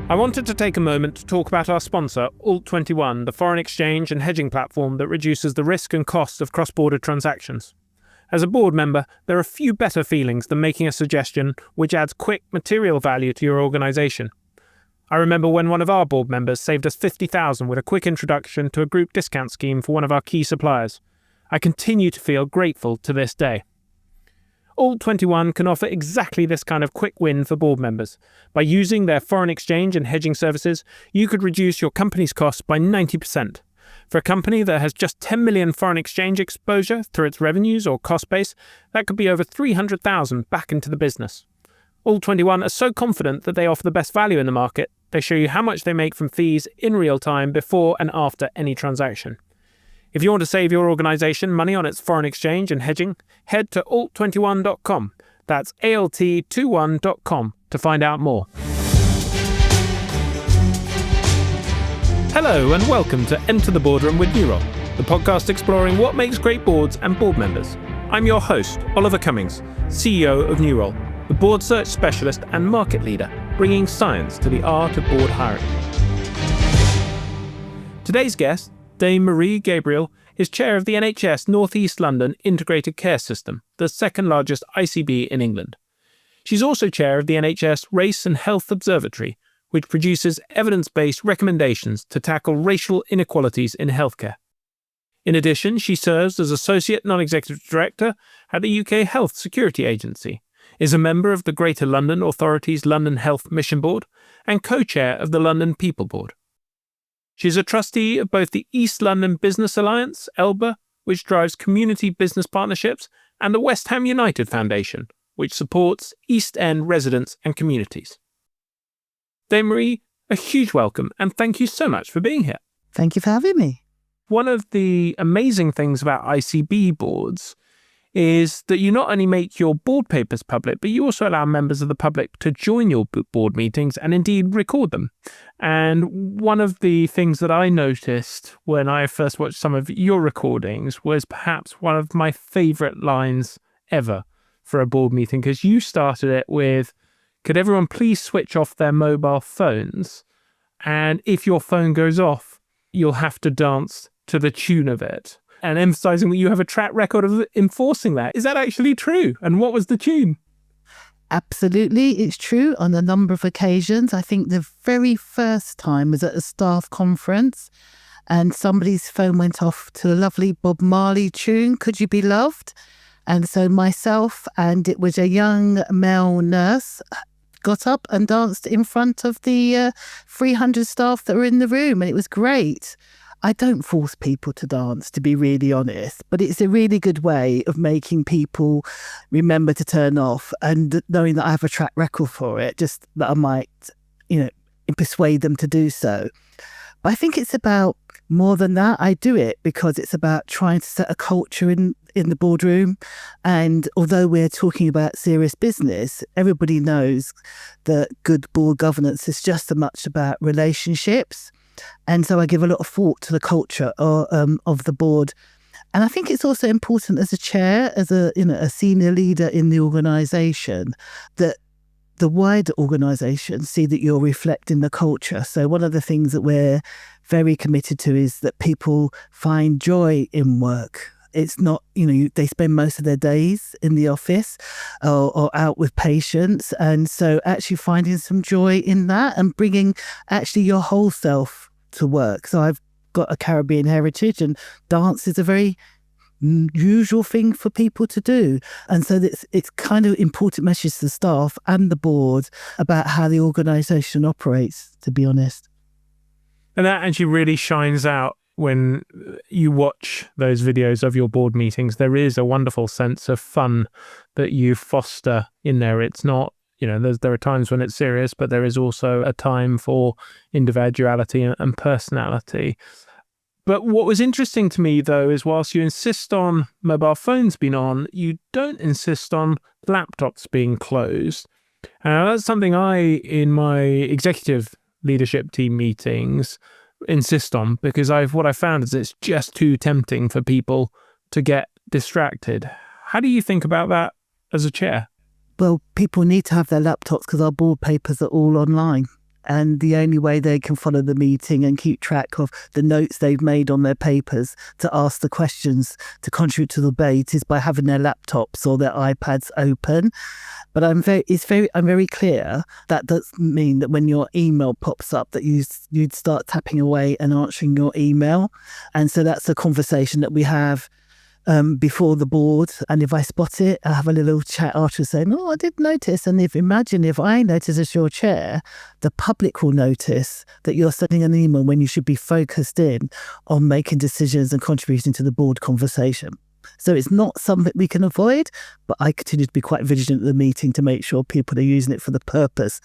I wanted to take a moment to talk about our sponsor, Alt21, the foreign exchange and hedging platform that reduces the risk and cost of cross-border transactions. As a board member, there are few better feelings than making a suggestion which adds quick material value to your organisation. I remember when one of our board members saved us $50,000 with a quick introduction to a group discount scheme for one of our key suppliers. I continue to feel grateful to this day. Alt21 can offer exactly this kind of quick win for board members. By using their foreign exchange and hedging services, you could reduce your company's costs by 90%. For a company that has just 10 million foreign exchange exposure through its revenues or cost base, that could be over $300,000 back into the business. Alt21 are so confident that they offer the best value in the market, they show you how much they make from fees in real time before and after any transaction. If you want to save your organisation money on its foreign exchange and hedging, head to alt21.com. That's alt21.com to find out more. Hello and welcome to Enter the Boardroom with Newroll, the podcast exploring what makes great boards and board members. I'm your host, Oliver Cummings, CEO of Newroll, the board search specialist and market leader, bringing science to the art of board hiring. Today's guest, Dame Marie Gabriel, is chair of the NHS North East London Integrated Care System, the second largest ICB in England. She's also chair of the NHS Race and Health Observatory, which produces evidence-based recommendations to tackle racial inequalities in healthcare. In addition, she serves as Associate Non-Executive Director at the UK Health Security Agency, is a member of the Greater London Authority's London Health Mission Board, and co-chair of the London People Board. She's a trustee of both the East London Business Alliance, ELBA, which drives community business partnerships, and the West Ham United Foundation, which supports East End residents and communities. Dame Marie, a huge welcome, and thank you so much for being here. Thank you for having me. One of the amazing things about ICB boards is that you not only make your board papers public, but you also allow members of the public to join your board meetings and indeed record them. And one of the things that I noticed when I first watched some of your recordings was perhaps one of my favourite lines ever for a board meeting, because you started it with, "Could everyone please switch off their mobile phones? And if your phone goes off, you'll have to dance to the tune of it." And emphasising that you have a track record of enforcing that. Is that actually true? And what was the tune? Absolutely, it's true on a number of occasions. I think the very first time was at a staff conference and somebody's phone went off to the lovely Bob Marley tune, "Could You Be Loved?" And so myself and it was a young male nurse got up and danced in front of the 300 staff that were in the room, and it was great. I don't force people to dance, to be really honest, but it's a really good way of making people remember to turn off, and knowing that I have a track record for it, just that I might, persuade them to do so. But I think it's about more than that. I do it because it's about trying to set a culture in the boardroom. And although we're talking about serious business, everybody knows that good board governance is just as much about relationships. And so I give a lot of thought to the culture of the board. And I think it's also important as a chair, as a senior leader in the organisation, that the wider organisation see that you're reflecting the culture. So one of the things that we're very committed to is that people find joy in work. It's not, they spend most of their days in the office or out with patients. And so actually finding some joy in that and bringing actually your whole self to work. So I've got a Caribbean heritage, and dance is a very usual thing for people to do. And so it's kind of important message to the staff and the board about how the organisation operates, to be honest. And that actually really shines out when you watch those videos of your board meetings. There is a wonderful sense of fun that you foster in there. It's not, there are times when it's serious, but there is also a time for individuality and personality. But what was interesting to me, though, is whilst you insist on mobile phones being on, you don't insist on laptops being closed. And that's something I, in my executive leadership team meetings, insist on, because what I found is it's just too tempting for people to get distracted. How do you think about that as a chair? Well, people need to have their laptops because our board papers are all online. And the only way they can follow the meeting and keep track of the notes they've made on their papers to ask the questions to contribute to the debate is by having their laptops or their iPads open. But I'm very clear that doesn't mean that when your email pops up that you'd start tapping away and answering your email. And so that's a conversation that we have before the board. And if I spot it, I have a little chat after saying, oh, I did notice. And imagine if I notice as your chair, the public will notice that you're sending an email when you should be focused in on making decisions and contributing to the board conversation. So it's not something we can avoid, but I continue to be quite vigilant at the meeting to make sure people are using it for the purpose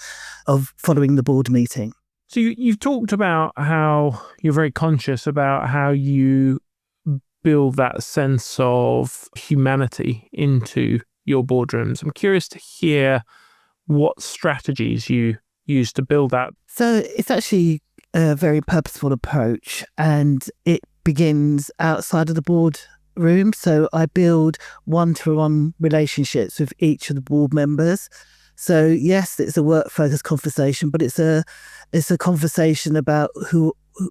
of following the board meeting. So you've talked about how you're very conscious about how you build that sense of humanity into your boardrooms. I'm curious to hear what strategies you use to build that. So it's actually a very purposeful approach, and it begins outside of the board room. So I build one-to-one relationships with each of the board members. So yes, it's a work-focused conversation, but it's a conversation about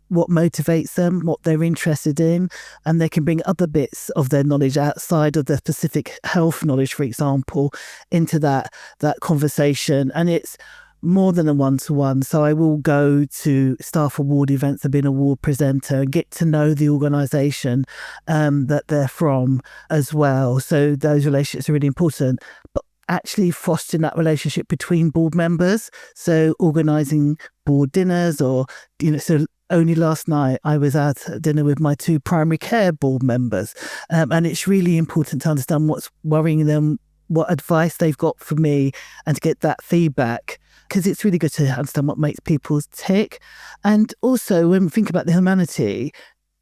what motivates them, what they're interested in, and they can bring other bits of their knowledge outside of their specific health knowledge, for example, into that conversation. And it's more than a one-to-one. So I will go to staff award events and be an award presenter and get to know the organisation that they're from as well. So those relationships are really important. But actually fostering that relationship between board members. So organising board dinners or, so only last night I was at dinner with my 2 primary care board members. And it's really important to understand what's worrying them, what advice they've got from me, and to get that feedback, because it's really good to understand what makes people tick. And also when we think about the humanity,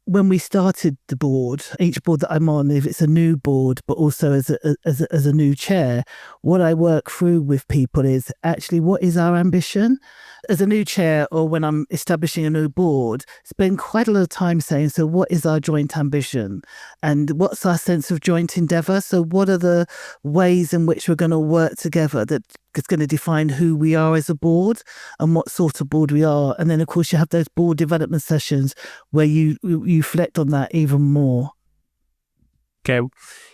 when we started the board, each board that I'm on, if it's a new board, but also as a new chair, what I work through with people is actually what is our ambition? As a new chair, or when I'm establishing a new board, spend quite a lot of time saying, so what is our joint ambition? And what's our sense of joint endeavour? So what are the ways in which we're going to work together that is going to define who we are as a board and what sort of board we are? And then, of course, you have those board development sessions where you reflect on that even more. Okay,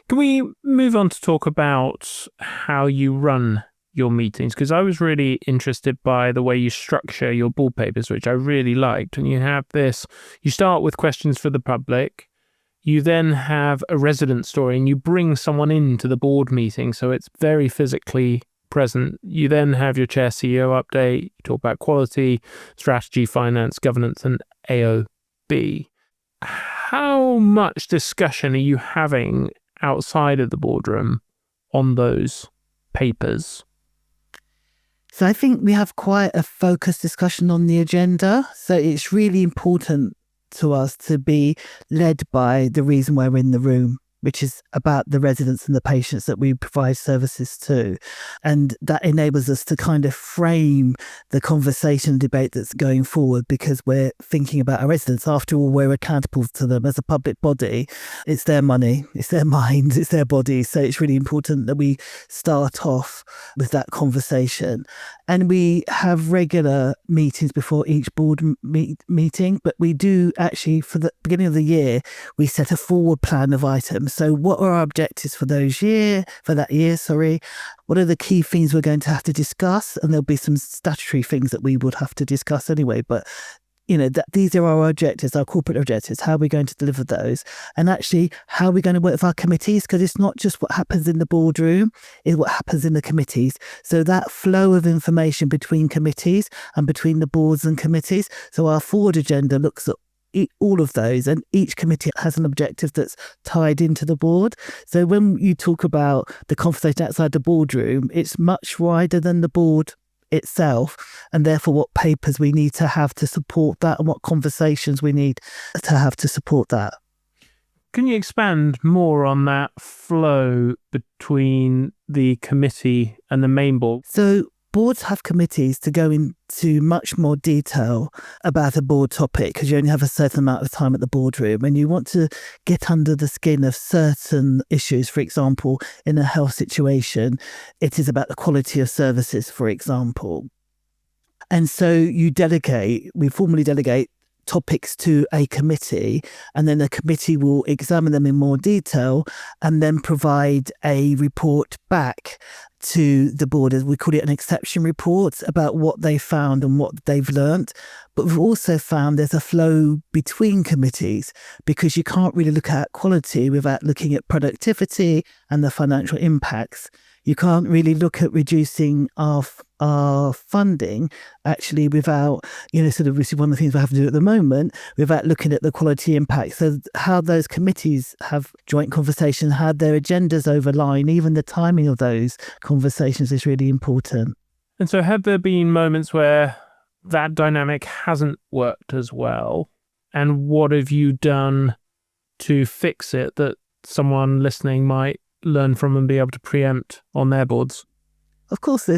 can we move on to talk about how you run your meetings? Because I was really interested by the way you structure your board papers, which I really liked. And you have this, you start with questions for the public, you then have a resident story, and you bring someone into the board meeting, so it's very physically present. You then have your chair CEO update, you talk about quality, strategy, finance, governance, and AOB. How much discussion are you having outside of the boardroom on those papers? So I think we have quite a focused discussion on the agenda. So it's really important to us to be led by the reason why we're in the room, which is about the residents and the patients that we provide services to. And that enables us to kind of frame the conversation debate that's going forward, because we're thinking about our residents. After all, we're accountable to them as a public body. It's their money, it's their minds, it's their bodies. So it's really important that we start off with that conversation. And we have regular meetings before each board meeting, but we do actually, for the beginning of the year, we set a forward plan of items. So what are our objectives for that year? What are the key things we're going to have to discuss? And there'll be some statutory things that we would have to discuss anyway, but these are our objectives, our corporate objectives. How are we going to deliver those? And actually, how are we going to work with our committees? Because it's not just what happens in the boardroom, it's what happens in the committees. So that flow of information between committees and between the boards and committees. So our forward agenda looks at all of those, and each committee has an objective that's tied into the board. So when you talk about the conversation outside the boardroom, it's much wider than the board itself, and therefore what papers we need to have to support that and what conversations we need to have to support that. Can you expand more on that flow between the committee and the main board? So boards have committees to go into much more detail about a board topic, because you only have a certain amount of time at the boardroom, and you want to get under the skin of certain issues. For example, in a health situation, it is about the quality of services, for example. And so we formally delegate topics to a committee, and then the committee will examine them in more detail and then provide a report back to the board, as we call it, an exception report about what they found and what they've learnt. But we've also found there's a flow between committees, because you can't really look at quality without looking at productivity and the financial impacts. You can't really look at reducing our funding actually without, sort of, which is one of the things we have to do at the moment, without looking at the quality impact. So how those committees have joint conversations, how their agendas overline, even the timing of those conversations is really important. And so have there been moments where that dynamic hasn't worked as well? And what have you done to fix it that someone listening might learn from and be able to preempt on their boards? Of course,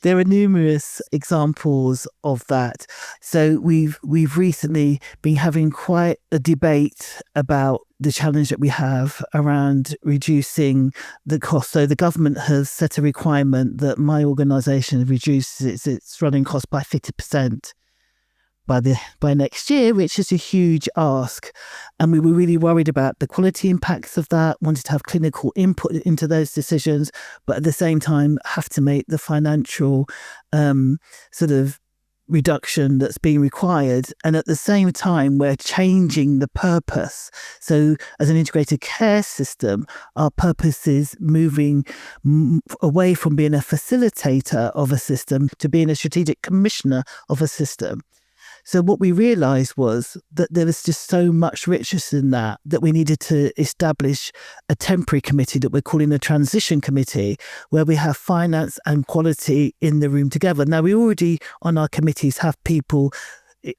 there are numerous examples of that. So we've recently been having quite a debate about the challenge that we have around reducing the cost. So the government has set a requirement that my organisation reduces its running cost by 50% by next year, which is a huge ask. And we were really worried about the quality impacts of that, wanted to have clinical input into those decisions, but at the same time have to make the financial sort of reduction that's being required. And at the same time, we're changing the purpose. So as an integrated care system, our purpose is moving away from being a facilitator of a system to being a strategic commissioner of a system. So what we realised was that there was just so much richness in that we needed to establish a temporary committee that we're calling a transition committee, where we have finance and quality in the room together. Now, we already on our committees have people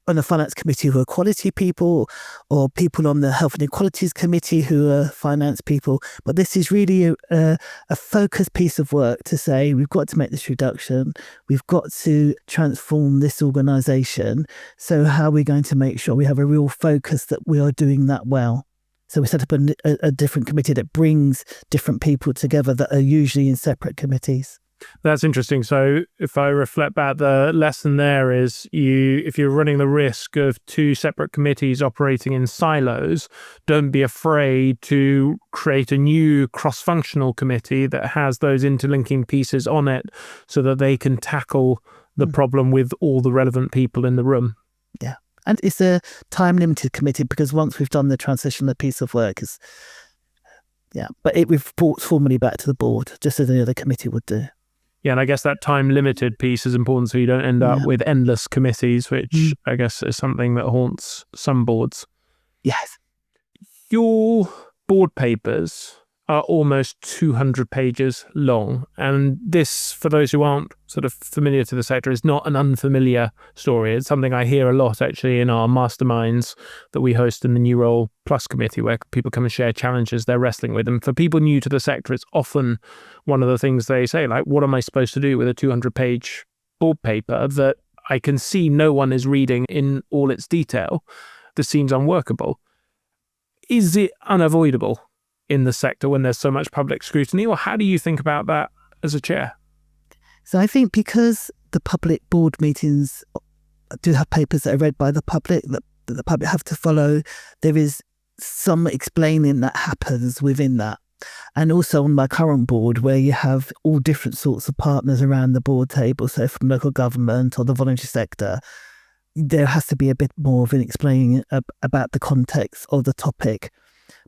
on the finance committee who are quality people, or people on the health and equalities committee who are finance people. But this is really a focused piece of work to say, we've got to make this reduction. We've got to transform this organisation. So how are we going to make sure we have a real focus that we are doing that well? So we set up a different committee that brings different people together that are usually in separate committees. That's interesting. So if I reflect back, the lesson there is if you're running the risk of two separate committees operating in silos, don't be afraid to create a new cross-functional committee that has those interlinking pieces on it so that they can tackle the problem with all the relevant people in the room. Yeah. And it's a time-limited committee, because once we've done the transition, the piece of work is, but it reports formally back to the board, just as any other committee would do. Yeah, and I guess that time-limited piece is important so you don't end up with endless committees, which I guess is something that haunts some boards. Yes. Your board papers are almost 200 pages long. And this, for those who aren't sort of familiar to the sector, is not an unfamiliar story. It's something I hear a lot actually in our masterminds that we host in the New Role Plus committee, where people come and share challenges they're wrestling with. And for people new to the sector, it's often one of the things they say, like, what am I supposed to do with a 200-page board paper that I can see no one is reading in all its detail? This seems unworkable. Is it unavoidable in the sector when there's so much public scrutiny, or how do you think about that as a chair? So I think because the public board meetings do have papers that are read by the public, that the public have to follow, there is some explaining that happens within that. And also on my current board, where you have all different sorts of partners around the board table, so from local government or the voluntary sector, there has to be a bit more of an explaining about the context of the topic.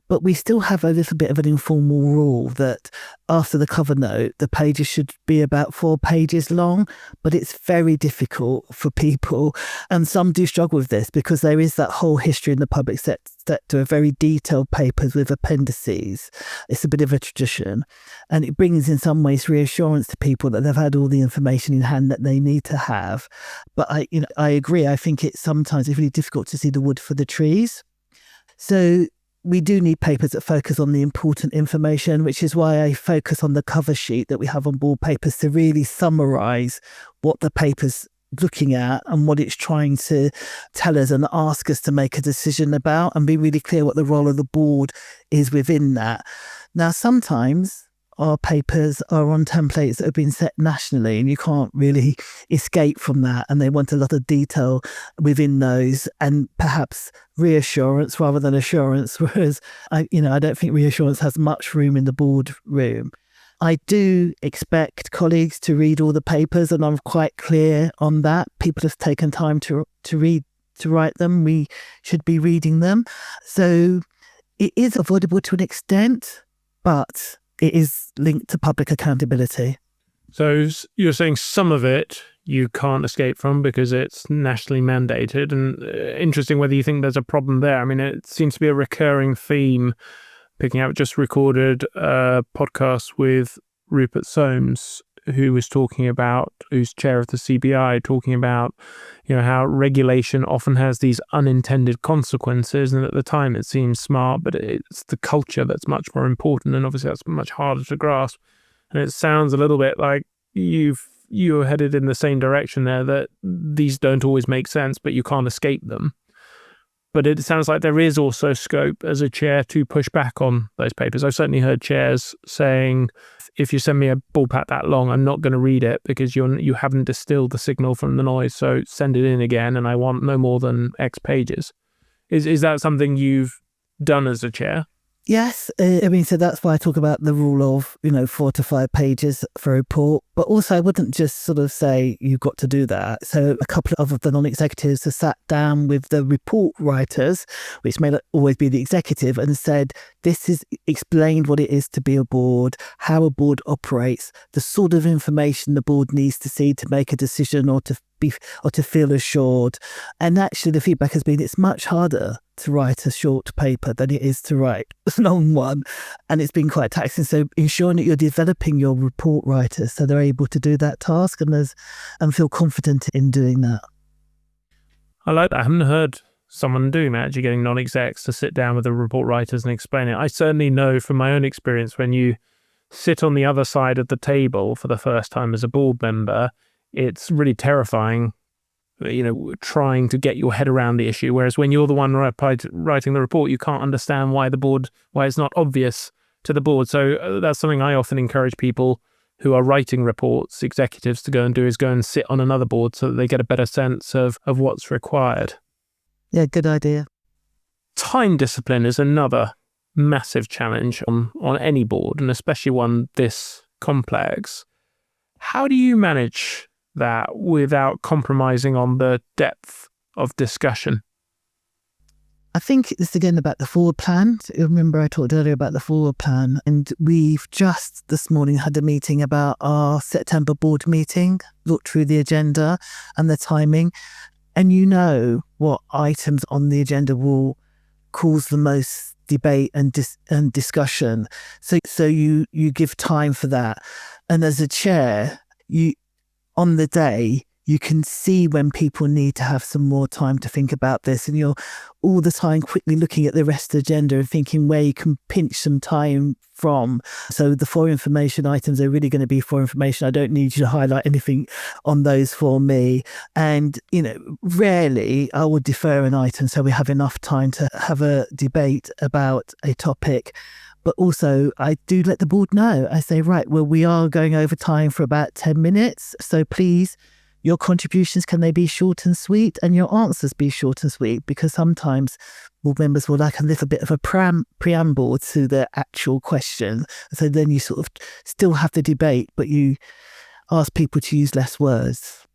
But we still have a little bit of an informal rule that after the cover note, the pages should be about 4 pages long, but it's very difficult for people. And some do struggle with this because there is that whole history in the public sector of very detailed papers with appendices. It's a bit of a tradition. And it brings in some ways reassurance to people that they've had all the information in hand that they need to have. But I agree. I think it's sometimes really difficult to see the wood for the trees. So we do need papers that focus on the important information, which is why I focus on the cover sheet that we have on board papers to really summarise what the paper's looking at and what it's trying to tell us and ask us to make a decision about, and be really clear what the role of the board is within that. Now, sometimes our papers are on templates that have been set nationally, and you can't really escape from that. And they want a lot of detail within those, and perhaps reassurance rather than assurance. Whereas I don't think reassurance has much room in the boardroom. I do expect colleagues to read all the papers, and I'm quite clear on that. People have taken time to write them. We should be reading them. So it is avoidable to an extent, but it is linked to public accountability. So you're saying some of it you can't escape from because it's nationally mandated. And interesting whether you think there's a problem there. I mean, it seems to be a recurring theme. Picking up, just recorded a podcast with Rupert Soames, who's chair of the CBI, talking about, how regulation often has these unintended consequences. And at the time it seems smart, but it's the culture that's much more important. And obviously that's much harder to grasp. And it sounds a little bit like you're headed in the same direction there, that these don't always make sense, but you can't escape them. But it sounds like there is also scope as a chair to push back on those papers. I've certainly heard chairs saying, if you send me a ball pack that long, I'm not going to read it because you haven't distilled the signal from the noise. So send it in again, and I want no more than X pages. Is that something you've done as a chair? Yes, so that's why I talk about the rule of, 4 to 5 pages for a report. But also I wouldn't just sort of say you've got to do that. So a couple of the non-executives have sat down with the report writers, which may not always be the executive, and said, this is explained what it is to be a board, how a board operates, the sort of information the board needs to see to make a decision or to feel assured. And actually the feedback has been it's much harder to write a short paper than it is to write a long one, and it's been quite taxing. So ensuring that you're developing your report writers so they're able to do that task and feel confident in doing that. I like that. I haven't heard someone doing that, actually getting non-execs to sit down with the report writers and explain it. I certainly know from my own experience, when you sit on the other side of the table for the first time as a board member, it's really terrifying, trying to get your head around the issue. Whereas when you're the one writing the report, you can't understand why it's not obvious to the board. So that's something I often encourage people who are writing reports, executives, to go and sit on another board so that they get a better sense of what's required. Yeah, good idea. Time discipline is another massive challenge on any board, and especially one this complex. How do you manage that without compromising on the depth of discussion? I think it's again about the forward plan. Remember I talked earlier about the forward plan, and we've just this morning had a meeting about our September board meeting, looked through the agenda and the timing, and what items on the agenda will cause the most debate and discussion. So you give time for that. And as a chair, on the day, you can see when people need to have some more time to think about this, and you're all the time quickly looking at the rest of the agenda and thinking where you can pinch some time from. So the 4 information items are really going to be 4 information. I don't need you to highlight anything on those for me. And, rarely I would defer an item so we have enough time to have a debate about a topic. But also I do let the board know. I say, right, well, we are going over time for about 10 minutes. So please, your contributions, can they be short and sweet? And your answers be short and sweet? Because sometimes board members will like a little bit of a preamble to the actual question. So then you sort of still have the debate, but you ask people to use less words.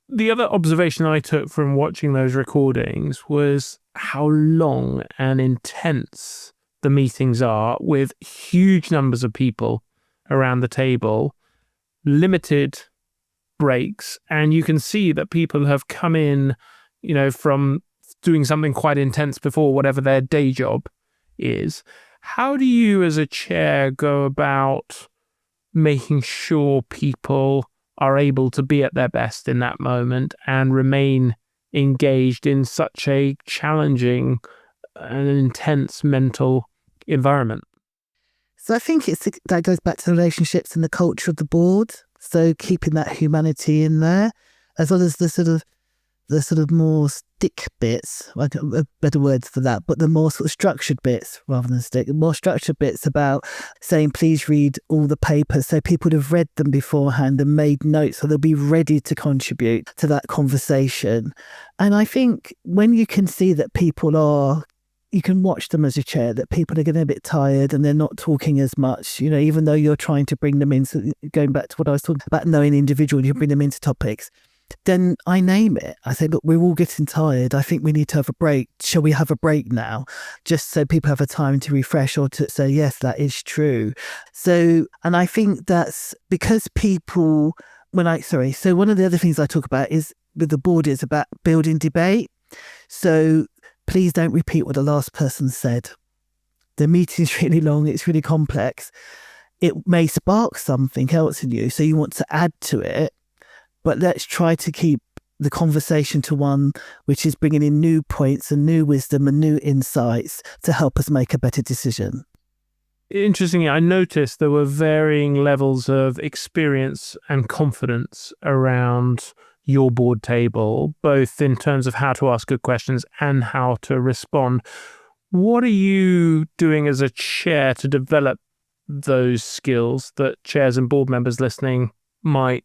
The other observation I took from watching those recordings was how long and intense the meetings are, with huge numbers of people around the table, limited breaks, and you can see that people have come in, from doing something quite intense before, whatever their day job is. How do you as a chair go about making sure people are able to be at their best in that moment and remain engaged in such a challenging and intense mental environment? So I think that goes back to the relationships and the culture of the board. So keeping that humanity in there, as well as the sort of the sort of more stick bits, like a better words for that, but the more sort of structured bits rather than stick, the more structured bits about saying, please read all the papers. So people would have read them beforehand and made notes, so they'll be ready to contribute to that conversation. And I think when you can see that people are, you can watch them as a chair, that people are getting a bit tired and they're not talking as much, you know, even though you're trying to bring them in. So going back to what I was talking about, knowing the individual, you bring them into topics. Then I name it. I say, look, we're all getting tired. I think we need to have a break. Shall we have a break now? Just so people have a time to refresh or to say, yes, that is true. So, and I think that's because people, so one of the other things I talk about is with the board is about building debate. So please don't repeat what the last person said. The meeting's really long. It's really complex. It may spark something else in you. So you want to add to it. But let's try to keep the conversation to one which is bringing in new points and new wisdom and new insights to help us make a better decision. Interestingly, I noticed there were varying levels of experience and confidence around your board table, both in terms of how to ask good questions and how to respond. What are you doing as a chair to develop those skills that chairs and board members listening might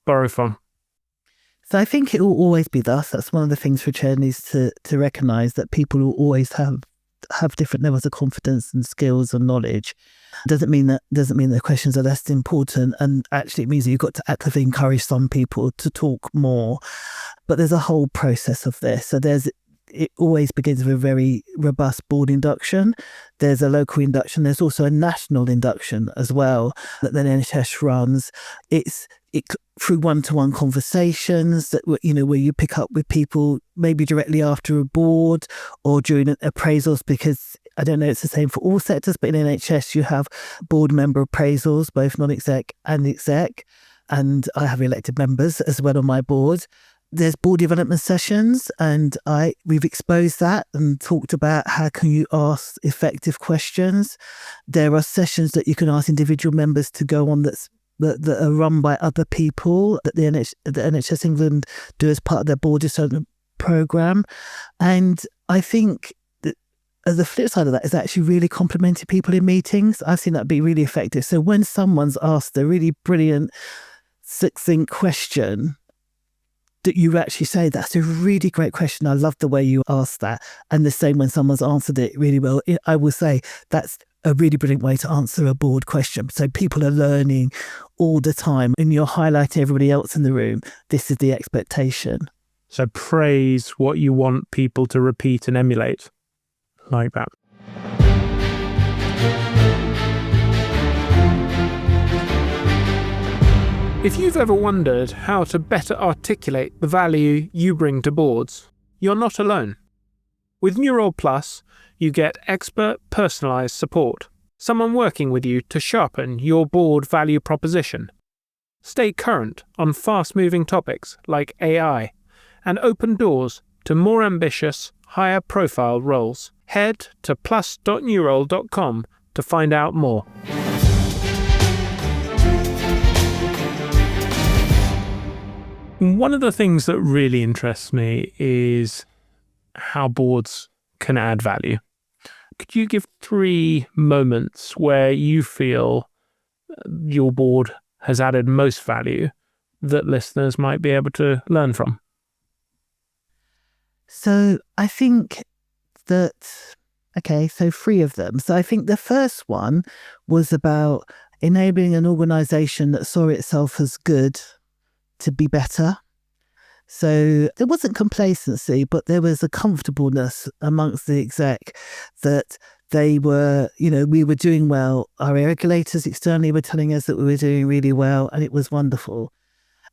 borrow from? So I think it will always be thus. That's one of the things for chair needs to recognise, that people will always have different levels of confidence and skills and knowledge. Doesn't mean the questions are less important, and actually it means that you've got to actively encourage some people to talk more. But there's a whole process of this. So it always begins with a very robust board induction. There's a local induction. There's also a national induction as well that the NHS runs. It's through one-to-one conversations that, you know, where you pick up with people maybe directly after a board or during appraisals, because I don't know it's the same for all sectors, but in NHS you have board member appraisals, both non-exec and exec, and I have elected members as well on my board. There's board development sessions, and we've exposed that and talked about how can you ask effective questions. There are sessions that you can ask individual members to go on that are run by other people that the NHS England do as part of their board development programme. And I think that the flip side of that is actually really complimenting people in meetings. I've seen that be really effective. So when someone's asked a really brilliant, succinct question, that you actually say, that's a really great question. I love the way you asked that. And the same when someone's answered it really well. I will say that's a really brilliant way to answer a board question. So people are learning all the time and you're highlighting everybody else in the room. This is the expectation. So praise what you want people to repeat and emulate. Like that. If you've ever wondered how to better articulate the value you bring to boards, you're not alone. With Neural Plus, you get expert personalised support, someone working with you to sharpen your board value proposition. Stay current on fast-moving topics like AI, and open doors to more ambitious, higher-profile roles. Head to plus.neural.com to find out more. One of the things that really interests me is how boards can add value. Could you give 3 moments where you feel your board has added most value that listeners might be able to learn from? So I think that, so 3 of them. So I think the first one was about enabling an organisation that saw itself as good to be better. So there wasn't complacency, but there was a comfortableness amongst the exec that they were, we were doing well. Our regulators externally were telling us that we were doing really well, and it was wonderful.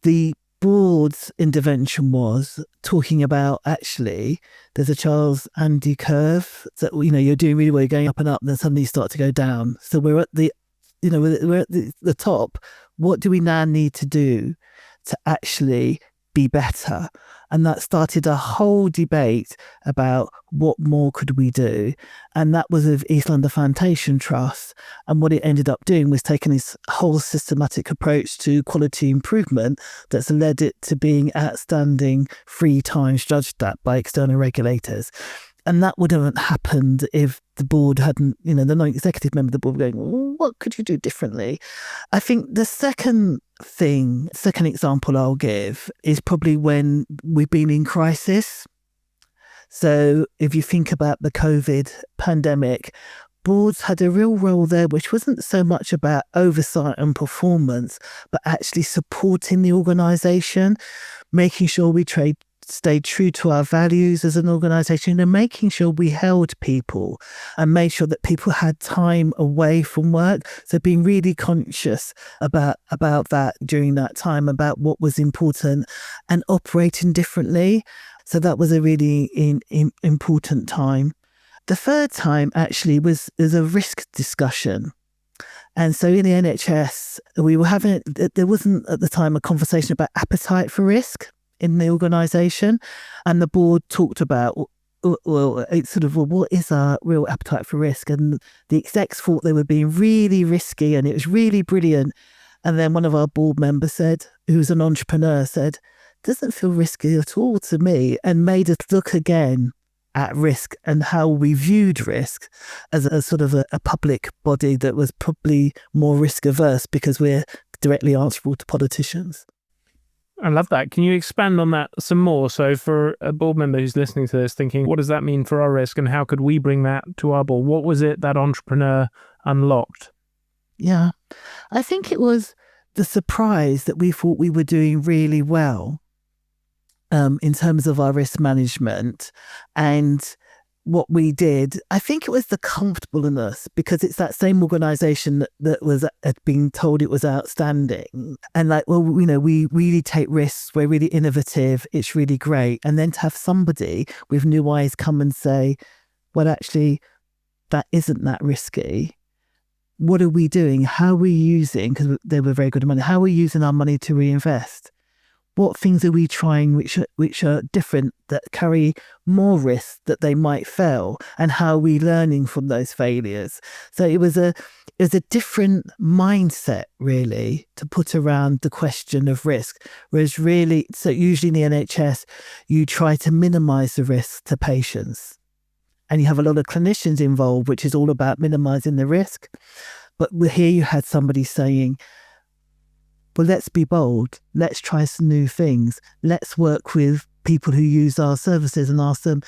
The board's intervention was talking about, actually, there's a Charles Andy curve that, you're doing really well, you're going up and up, and then suddenly you start to go down. So we're at the top. What do we now need to do to actually be better. And that started a whole debate about what more could we do. And that was of East London Foundation Trust. And what it ended up doing was taking this whole systematic approach to quality improvement that's led it to being outstanding 3 times judged at by external regulators. And that wouldn't have happened if the board hadn't, the non-executive member of the board going, well, what could you do differently? I think the second example I'll give is probably when we've been in crisis. So if you think about the COVID pandemic, boards had a real role there, which wasn't so much about oversight and performance, but actually supporting the organisation, making sure we stayed true to our values as an organisation, and making sure we held people and made sure that people had time away from work. So being really conscious about that during that time, about what was important and operating differently. So that was a really important time. The third time actually was a risk discussion. And so in the NHS, there wasn't at the time a conversation about appetite for risk in the organisation, and the board talked about, what is our real appetite for risk? And the execs thought they were being really risky, and it was really brilliant. And then one of our board members said, who's an entrepreneur, said, doesn't feel risky at all to me, and made us look again at risk and how we viewed risk as a sort of a public body that was probably more risk averse because we're directly answerable to politicians. I love that. Can you expand on that some more? So for a board member who's listening to this thinking, what does that mean for our risk and how could we bring that to our board? What was it that entrepreneur unlocked? Yeah, I think it was the surprise that we thought we were doing really well in terms of our risk management. And what we did, I think it was the comfortableness, because it's that same organisation that had been told it was outstanding. And we really take risks, we're really innovative, it's really great. And then to have somebody with new eyes come and say, well, actually, that isn't that risky. What are we doing? How are we using, because they were very good at money, how are we using our money to reinvest? What things are we trying which are different, that carry more risk that they might fail, and how are we learning from those failures? So it was a different mindset really to put around the question of risk. Whereas really, so usually in the NHS, you try to minimise the risk to patients, and you have a lot of clinicians involved, which is all about minimising the risk. But here you had somebody saying, well, let's be bold. Let's try some new things. Let's work with people who use our services and ask them,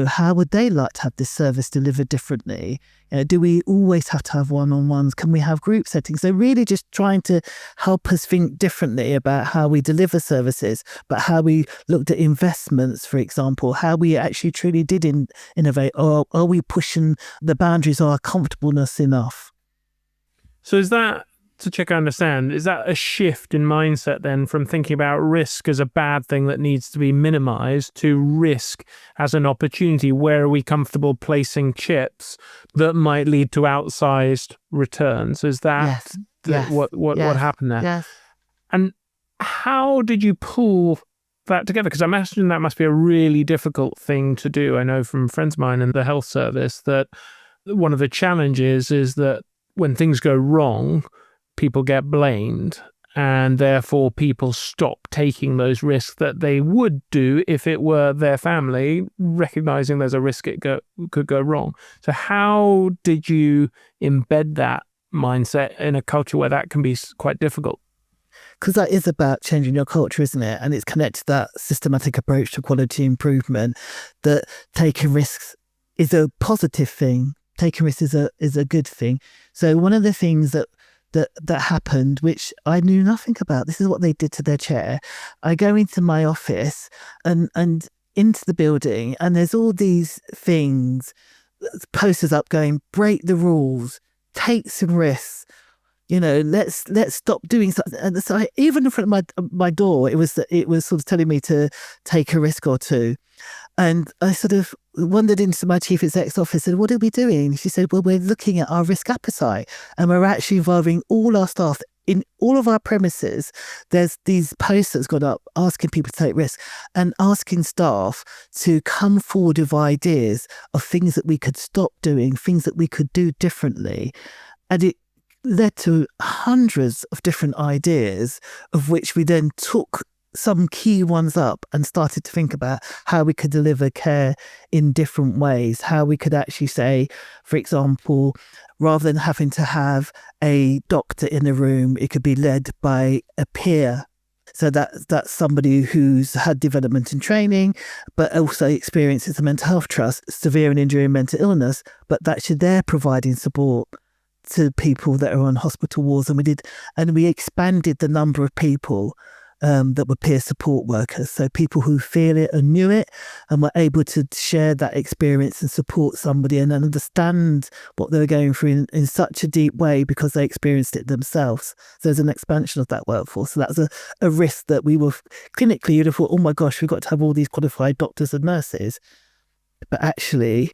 how would they like to have this service delivered differently? Do we always have to have one-on-ones? Can we have group settings? So really just trying to help us think differently about how we deliver services, but how we looked at investments, for example, how we actually truly did innovate, or are we pushing the boundaries of our comfortableness enough? So is that, to check I understand, is that a shift in mindset then from thinking about risk as a bad thing that needs to be minimized to risk as an opportunity? Where are we comfortable placing chips that might lead to outsized returns? Is that what happened there? Yes. And how did you pull that together? Because I imagine that must be a really difficult thing to do. I know from friends of mine in the health service that one of the challenges is that when things go wrong, people get blamed, and therefore people stop taking those risks that they would do if it were their family, recognizing there's a risk it could go wrong. So how did you embed that mindset in a culture where that can be quite difficult? Because that is about changing your culture, isn't it? And it's connected to that systematic approach to quality improvement, that taking risks is a positive thing. Taking risks is a good thing. So one of the things that happened, which I knew nothing about, this is what they did to their chair. I go into my office and into the building, and there's all these things, posters up going, break the rules, take some risks, let's stop doing something. And so even in front of my door, it was sort of telling me to take a risk or two. And I sort of wandered into my chief exec's office and said, what are we doing? She said, well, we're looking at our risk appetite, and we're actually involving all our staff, in all of our premises, there's these posters got up asking people to take risks and asking staff to come forward with ideas of things that we could stop doing, things that we could do differently. And it led to hundreds of different ideas, of which we then took some key ones up and started to think about how we could deliver care in different ways, how we could actually say, for example, rather than having to have a doctor in the room, it could be led by a peer. So that's somebody who's had development and training, but also experiences a mental health trust, severe and enduring mental illness, but that they're providing support to people that are on hospital wards. And we expanded the number of people that were peer support workers. So people who feel it and knew it and were able to share that experience and support somebody and understand what they were going through in such a deep way because they experienced it themselves. So there's an expansion of that workforce. So that was a risk that we were clinically, you'd have thought, oh my gosh, we've got to have all these qualified doctors and nurses. But actually,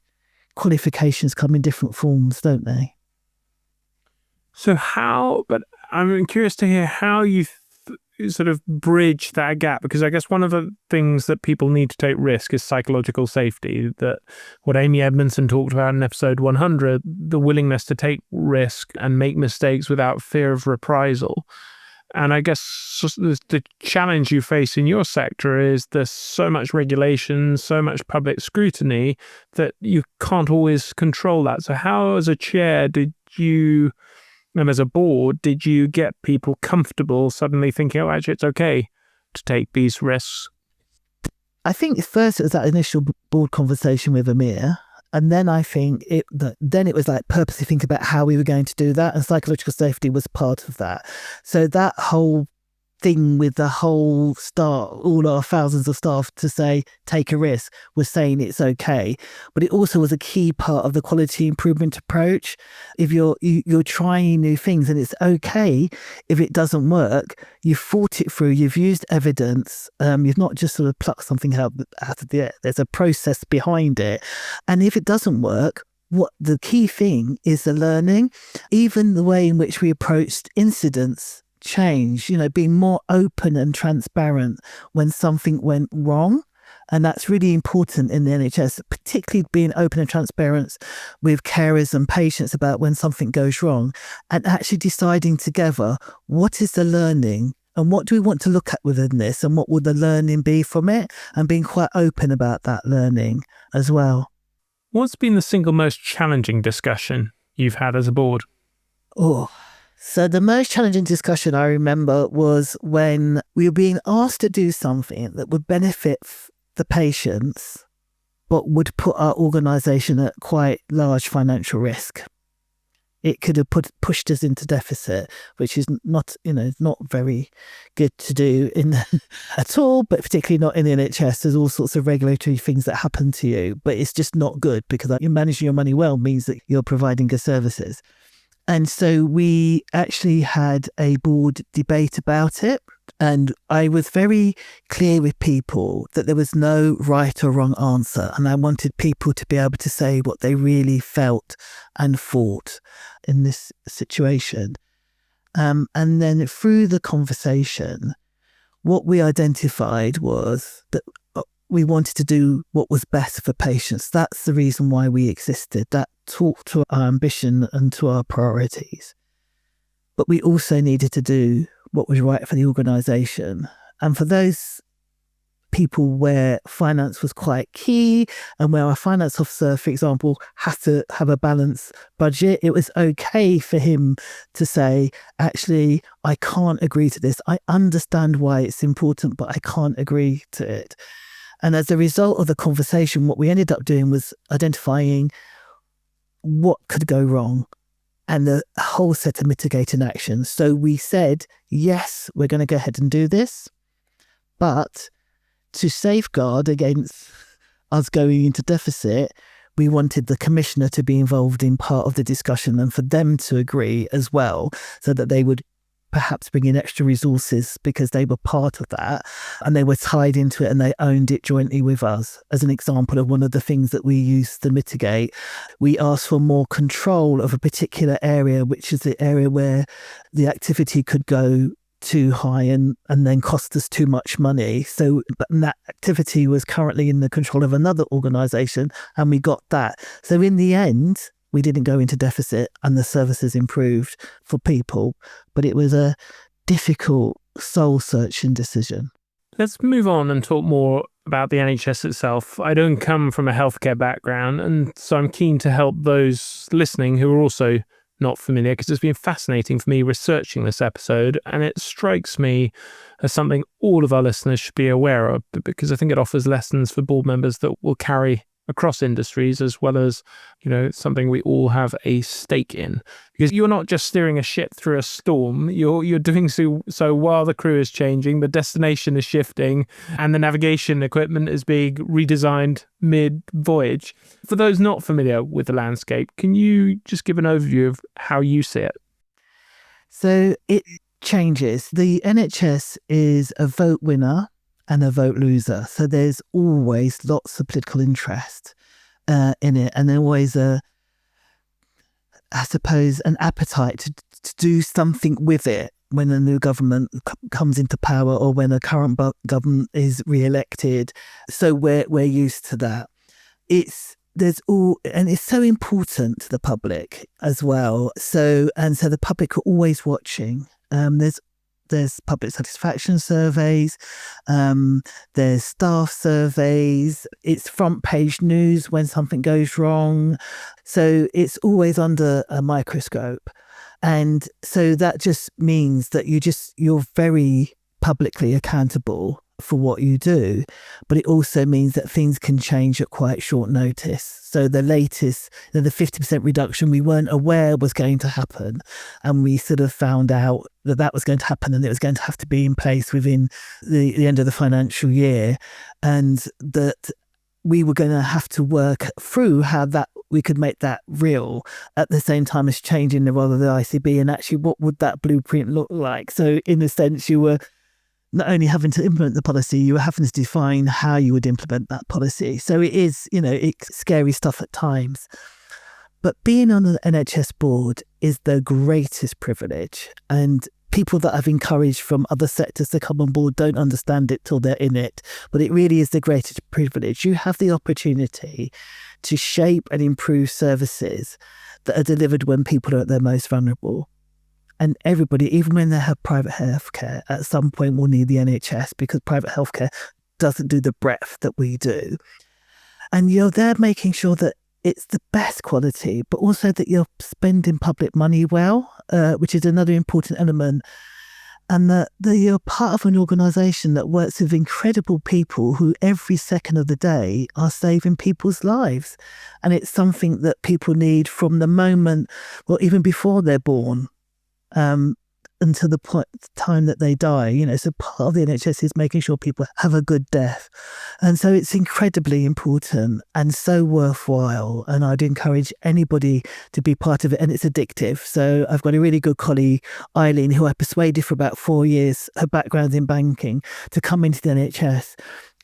qualifications come in different forms, don't they? So but I'm curious to hear how you sort of bridge that gap, because I guess one of the things that people need to take risk is psychological safety, that what Amy Edmondson talked about in episode 100, the willingness to take risk and make mistakes without fear of reprisal. And I guess the challenge you face in your sector is there's so much regulation, so much public scrutiny that you can't always control that. So how, as a chair, and as a board, did you get people comfortable suddenly thinking, oh, actually, it's okay to take these risks? I think first it was that initial board conversation with Amir. And then I think it was like purposely think about how we were going to do that. And psychological safety was part of that. So that whole thing with the whole staff, all our thousands of staff to say, take a risk, was saying it's okay. But it also was a key part of the quality improvement approach. If you're trying new things and it's okay if it doesn't work, you've thought it through, you've used evidence, you've not just sort of plucked something out of the air. There's a process behind it. And if it doesn't work, what the key thing is the learning. Even the way in which we approached incidents change, being more open and transparent when something went wrong. And that's really important in the NHS, particularly being open and transparent with carers and patients about when something goes wrong, and actually deciding together, what is the learning and what do we want to look at within this and what will the learning be from it, and being quite open about that learning as well. What's been the single most challenging discussion you've had as a board? So the most challenging discussion I remember was when we were being asked to do something that would benefit the patients, but would put our organisation at quite large financial risk. It could have pushed us into deficit, which is not very good to do at all, but particularly not in the NHS. There's all sorts of regulatory things that happen to you, but it's just not good because you're managing your money well means that you're providing good services. And so we actually had a board debate about it. And I was very clear with people that there was no right or wrong answer. And I wanted people to be able to say what they really felt and thought in this situation. And then through the conversation, what we identified was that we wanted to do what was best for patients. That's the reason why we existed. That talked to our ambition and to our priorities. But we also needed to do what was right for the organisation. And for those people where finance was quite key and where our finance officer, for example, had to have a balanced budget, it was okay for him to say, actually, I can't agree to this. I understand why it's important, but I can't agree to it. And as a result of the conversation, what we ended up doing was identifying what could go wrong and the whole set of mitigating actions. So we said, yes, we're going to go ahead and do this, but to safeguard against us going into deficit, we wanted the commissioner to be involved in part of the discussion and for them to agree as well, so that they would perhaps bring in extra resources because they were part of that and they were tied into it and they owned it jointly with us. As an example of one of the things that we used to mitigate, we asked for more control of a particular area, which is the area where the activity could go too high and then cost us too much money. So but that activity was currently in the control of another organisation and we got that. So in the end, we didn't go into deficit and the services improved for people, but it was a difficult soul-searching decision. Let's move on and talk more about the NHS itself. I don't come from a healthcare background, and so I'm keen to help those listening who are also not familiar, because it's been fascinating for me researching this episode, and it strikes me as something all of our listeners should be aware of, because I think it offers lessons for board members that will carry across industries, as well as, something we all have a stake in. Because you're not just steering a ship through a storm, you're doing so while the crew is changing, the destination is shifting, and the navigation equipment is being redesigned mid-voyage. For those not familiar with the landscape, can you just give an overview of how you see it? So it changes. The NHS is a vote winner and a vote loser. So there's always lots of political interest in it, and there's always an appetite to do something with it when a new government comes into power or when a current government is re-elected. So we're used to that. It's so important to the public as well. So the public are always watching. There's public satisfaction surveys, there's staff surveys, it's front page news when something goes wrong. So it's always under a microscope. And so that just means that you're very publicly accountable for what you do, but it also means that things can change at quite short notice. So the latest, the 50% reduction, we weren't aware was going to happen, and we sort of found out that was going to happen and it was going to have to be in place within the end of the financial year, and that we were going to have to work through how that we could make that real at the same time as changing the role of the ICB, and actually what would that blueprint look like. So in a sense, you were not only having to implement the policy, you were having to define how you would implement that policy. So it is, it's scary stuff at times. But being on an NHS board is the greatest privilege. And people that I've encouraged from other sectors to come on board don't understand it till they're in it. But it really is the greatest privilege. You have the opportunity to shape and improve services that are delivered when people are at their most vulnerable. And everybody, even when they have private healthcare, at some point will need the NHS because private healthcare doesn't do the breadth that we do. And you're there making sure that it's the best quality, but also that you're spending public money well, which is another important element. And that you're part of an organisation that works with incredible people who every second of the day are saving people's lives. And it's something that people need from the moment, well, even before they're born, until the time that they die. So part of the NHS is making sure people have a good death. And so it's incredibly important and so worthwhile. And I'd encourage anybody to be part of it. And it's addictive. So I've got a really good colleague, Eileen, who I persuaded for about 4 years, her background in banking, to come into the NHS.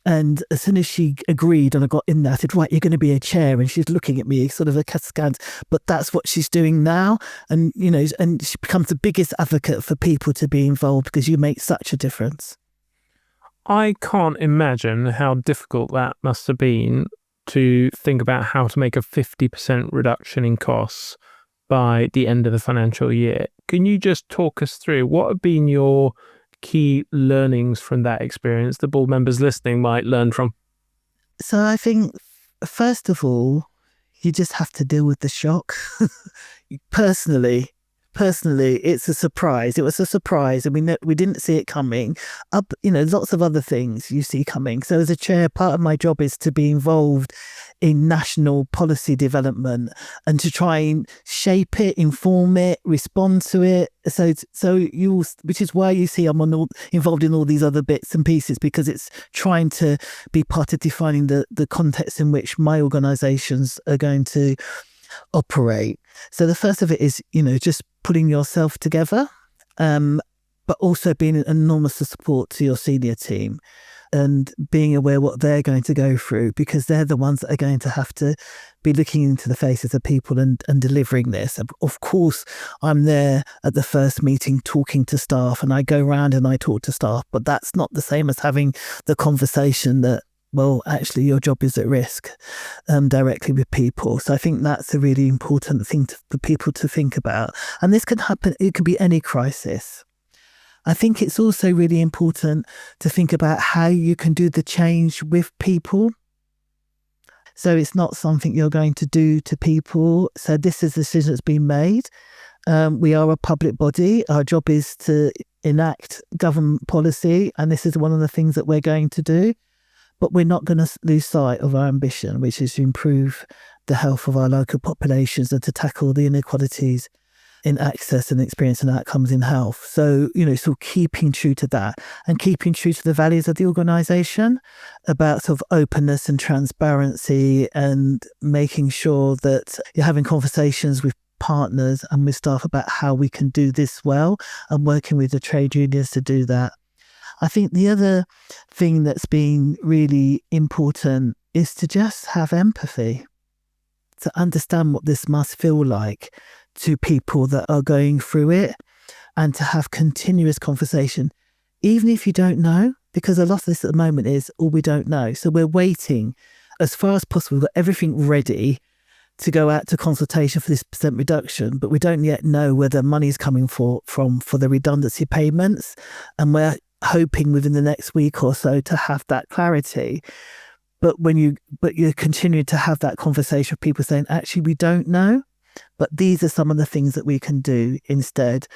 And as soon as she agreed and I got in there, I said, right, you're going to be a chair. And she's looking at me sort of a cascade, but that's what she's doing now. And, and she becomes the biggest advocate for people to be involved because you make such a difference. I can't imagine how difficult that must have been to think about how to make a 50% reduction in costs by the end of the financial year. Can you just talk us through what have been your key learnings from that experience that board members listening might learn from? So I think, first of all, you just have to deal with the shock. Personally, it's a surprise. It was a surprise, and we didn't see it coming. Lots of other things you see coming. So as a chair, part of my job is to be involved in national policy development and to try and shape it, inform it, respond to it. Which is why you see I'm involved in all these other bits and pieces, because it's trying to be part of defining the context in which my organisations are going to operate. So the first of it is, just putting yourself together. but also being an enormous support to your senior team and being aware what they're going to go through, because they're the ones that are going to have to be looking into the faces of people and delivering this. Of course, I'm there at the first meeting talking to staff, and I go around and I talk to staff, but that's not the same as having the conversation that, well, actually your job is at risk directly with people. So I think that's a really important thing for people to think about. And this can happen, it could be any crisis. I think it's also really important to think about how you can do the change with people. So it's not something you're going to do to people. So this is a decision that's been made. We are a public body. Our job is to enact government policy, and this is one of the things that we're going to do. But we're not going to lose sight of our ambition, which is to improve the health of our local populations and to tackle the inequalities in access and experience and outcomes in health. So, so keeping true to that and keeping true to the values of the organisation about sort of openness and transparency, and making sure that you're having conversations with partners and with staff about how we can do this well, and working with the trade unions to do that. I think the other thing that's been really important is to just have empathy, to understand what this must feel like to people that are going through it, and to have continuous conversation, even if you don't know, because a lot of this at the moment is all we don't know. So we're waiting as far as possible. We've got everything ready to go out to consultation for this % reduction, but we don't yet know where the money's coming for the redundancy payments. And we're hoping within the next week or so to have that clarity. But you continue to have that conversation with people saying, actually, we don't know, but these are some of the things that we can do instead.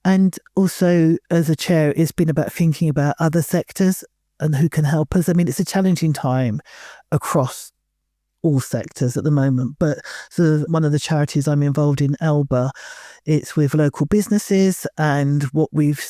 And also, as a chair, it's been about thinking about other sectors and who can help us. I mean, it's a challenging time across all sectors at the moment, but so one of the charities I'm involved in, Elba, it's with local businesses, and what we've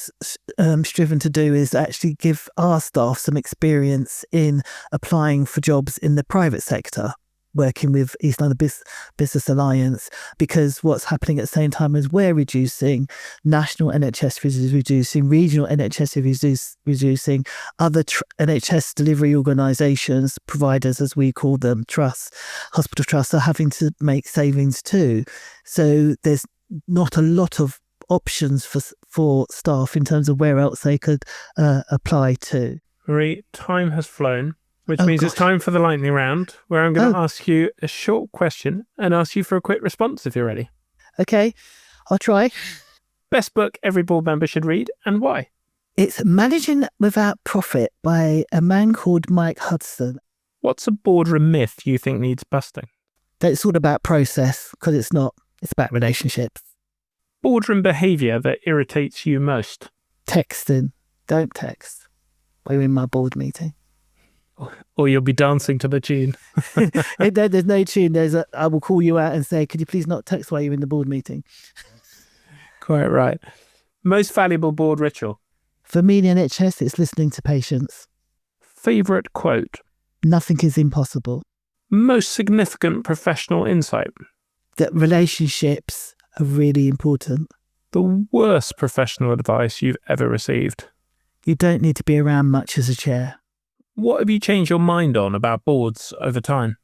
striven to do is actually give our staff some experience in applying for jobs in the private sector, working with East London Business Alliance, because what's happening at the same time is we're reducing, national NHS is reducing, regional NHS is reducing, other NHS delivery organisations, providers as we call them, trusts, hospital trusts, are having to make savings too. So there's not a lot of options for staff in terms of where else they could apply to. Marie, time has flown, which means it's time for the lightning round, where I'm going to ask you a short question and ask you for a quick response if you're ready. Okay, I'll try. Best book every board member should read, and why? It's Managing Without Profit by a man called Mike Hudson. What's a boardroom myth you think needs busting? That it's all about process, because it's not. It's about relationships. Boardroom behaviour that irritates you most? Texting. Don't text while you're in my board meeting. Or you'll be dancing to the tune. There's no tune. I will call you out and say, could you please not text while you're in the board meeting? Quite right. Most valuable board ritual? For me in the NHS, it's listening to patients. Favourite quote? Nothing is impossible. Most significant professional insight? That relationships are really important. The worst professional advice you've ever received? You don't need to be around much as a chair. What have you changed your mind on about boards over time?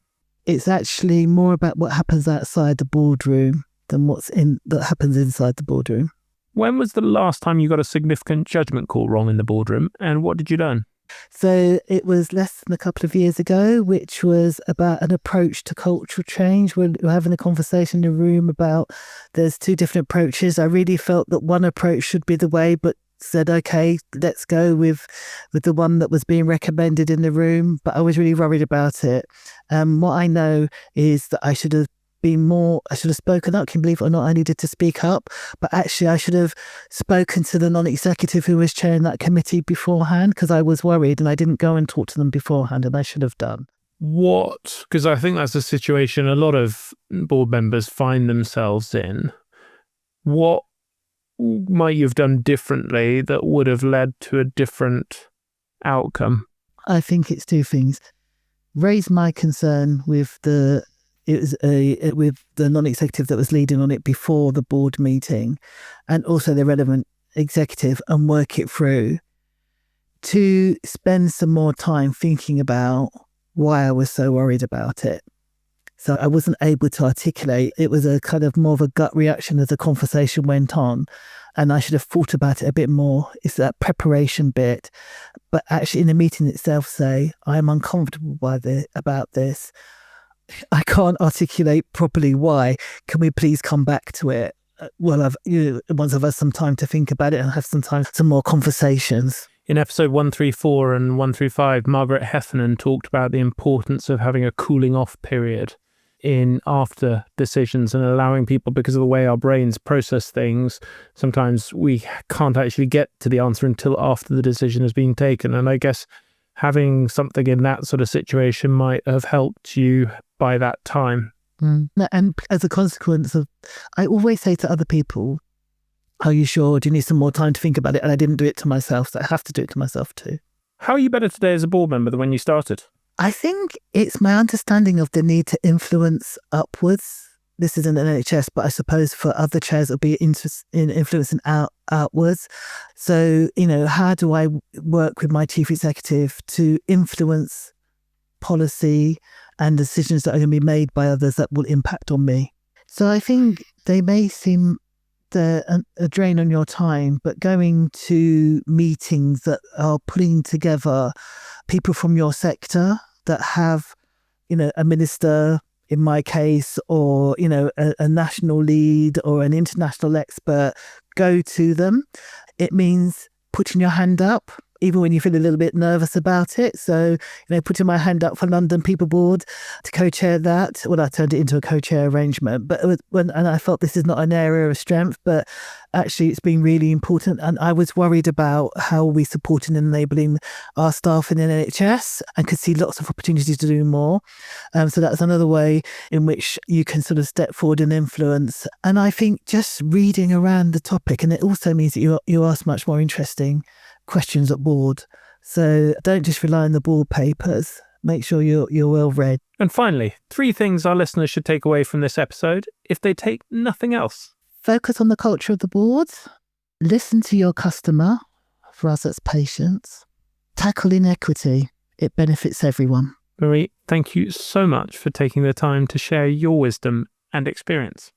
It's actually more about what happens outside the boardroom than that happens inside the boardroom. When was the last time you got a significant judgment call wrong in the boardroom, and what did you learn? So it was less than a couple of years ago, which was about an approach to cultural change. We're having a conversation in the room about there's two different approaches. I really felt that one approach should be the way, but said, okay, let's go with the one that was being recommended in the room. But I was really worried about it. What I know is that I should have spoken up. Can you believe it or not, I needed to speak up. But actually, I should have spoken to the non-executive who was chairing that committee beforehand, because I was worried and I didn't go and talk to them beforehand, and I should have done. Because I think that's a situation a lot of board members find themselves in. What might you have done differently that would have led to a different outcome? I think it's two things. Raise my concern with the non-executive that was leading on it before the board meeting, and also the relevant executive and work it through, to spend some more time thinking about why I was so worried about it. So I wasn't able to articulate. It was a kind of more of a gut reaction as the conversation went on. And I should have thought about it a bit more. It's that preparation bit. But actually in the meeting itself say, I'm uncomfortable about this. I can't articulate properly why. Can we please come back to it? Well, once I've had some time to think about it and have some more conversations. In episode 134 and 135, Margaret Heffernan talked about the importance of having a cooling off period in after decisions and allowing people, because of the way our brains process things, sometimes we can't actually get to the answer until after the decision has been taken. And I guess having something in that sort of situation might have helped you by that time. And as a consequence of, I always say to other people, are you sure? Do you need some more time to think about it? And I didn't do it to myself, so I have to do it to myself too. How are you better today as a board member than when you started? I think it's my understanding of the need to influence upwards. This is in the NHS, but I suppose for other chairs, it'll be interest in influencing outwards. So, how do I work with my chief executive to influence policy and decisions that are going to be made by others that will impact on me? So I think they may seem a drain on your time, but going to meetings that are putting together people from your sector that have, a minister, in my case, or, a national lead or an international expert, go to them. It means putting your hand up, even when you feel a little bit nervous about it. So, putting my hand up for London People Board to co-chair that. Well, I turned it into a co-chair arrangement, but and I felt this is not an area of strength, but actually it's been really important. And I was worried about how we supporting and enabling our staff in the NHS and could see lots of opportunities to do more. So that's another way in which you can sort of step forward and influence. And I think just reading around the topic, and it also means that you ask much more interesting questions at board. So don't just rely on the board papers. Make sure you're well read. And finally, 3 things our listeners should take away from this episode if they take nothing else. Focus on the culture of the board. Listen to your customer. For us, that's patients. Tackle inequity. It benefits everyone. Marie, thank you so much for taking the time to share your wisdom and experience.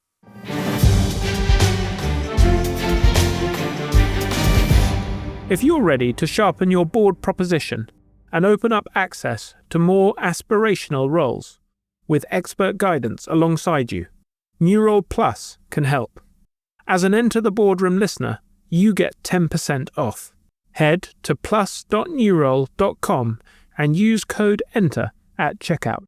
If you're ready to sharpen your board proposition and open up access to more aspirational roles with expert guidance alongside you, New Role Plus can help. As an Enter the Boardroom listener, you get 10% off. Head to plus.newrole.com and use code ENTER at checkout.